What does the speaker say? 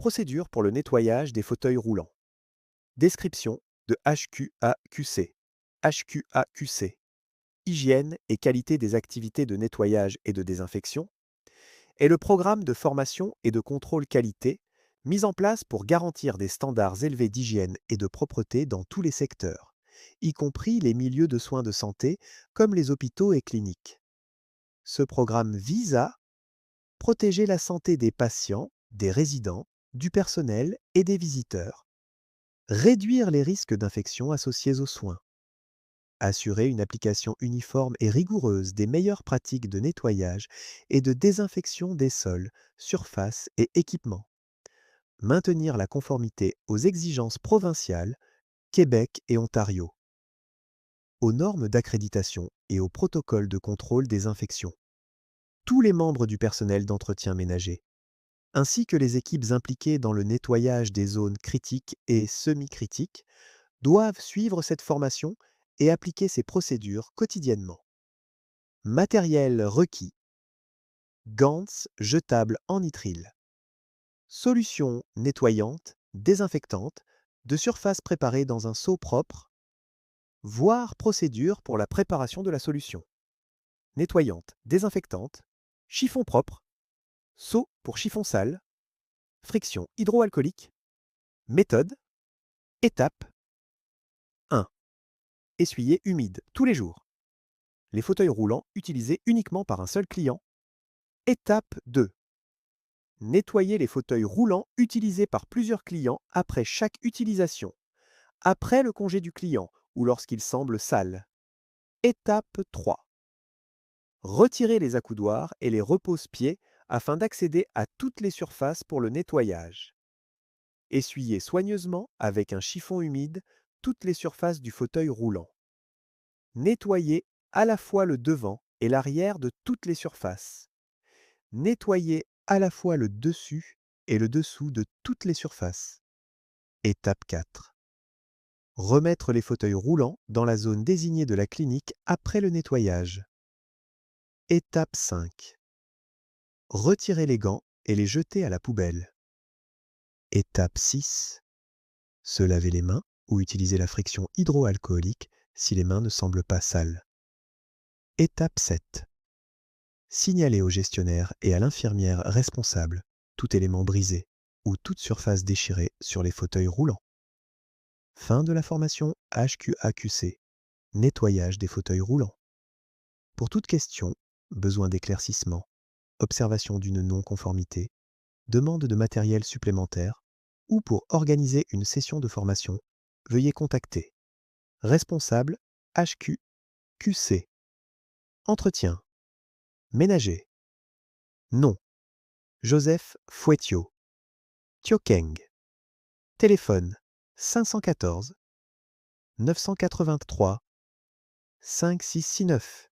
Procédure pour le nettoyage des fauteuils roulants. Description de HQAQC. HQAQC. Hygiène et qualité des activités de nettoyage et de désinfection est le programme de formation et de contrôle qualité mis en place pour garantir des standards élevés d'hygiène et de propreté dans tous les secteurs, y compris les milieux de soins de santé comme les hôpitaux et cliniques. Ce programme vise à protéger la santé des patients, des résidents, du personnel et des visiteurs, réduire les risques d'infection associés aux soins, assurer une application uniforme et rigoureuse des meilleures pratiques de nettoyage et de désinfection des sols, surfaces et équipements, maintenir la conformité aux exigences provinciales, Québec et Ontario, aux normes d'accréditation et aux protocoles de contrôle des infections, tous les membres du personnel d'entretien ménager, ainsi que les équipes impliquées dans le nettoyage des zones critiques et semi-critiques, doivent suivre cette formation et appliquer ces procédures quotidiennement. Matériel requis. Gants jetables en nitrile. Solution nettoyante, désinfectante, de surface préparée dans un seau propre, voire procédure pour la préparation de la solution. Nettoyante, désinfectante, chiffon propre, seau pour chiffon sale, friction hydroalcoolique, méthode, étape 1. Essuyer humide tous les jours. Les fauteuils roulants utilisés uniquement par un seul client. Étape 2. Nettoyer les fauteuils roulants utilisés par plusieurs clients après chaque utilisation, après le congé du client ou lorsqu'il semble sale. Étape 3. Retirer les accoudoirs et les repose-pieds afin d'accéder à toutes les surfaces pour le nettoyage. Essuyer soigneusement avec un chiffon humide toutes les surfaces du fauteuil roulant. Nettoyer à la fois le devant et l'arrière de toutes les surfaces. Nettoyer à la fois le dessus et le dessous de toutes les surfaces. Étape 4. Remettre les fauteuils roulants dans la zone désignée de la clinique après le nettoyage. Étape 5. Retirer les gants et les jeter à la poubelle. Étape 6. Se laver les mains ou utiliser la friction hydroalcoolique si les mains ne semblent pas sales. Étape 7. Signaler au gestionnaire et à l'infirmière responsable tout élément brisé ou toute surface déchirée sur les fauteuils roulants. Fin de la formation HQAQC. Nettoyage des fauteuils roulants. Pour toute question, besoin d'éclaircissement, observation d'une non-conformité, demande de matériel supplémentaire ou pour organiser une session de formation, veuillez contacter responsable HQQC. Entretien. Ménager. Nom. Joseph Fouettiot. Thiokeng. Téléphone 514 983 5669.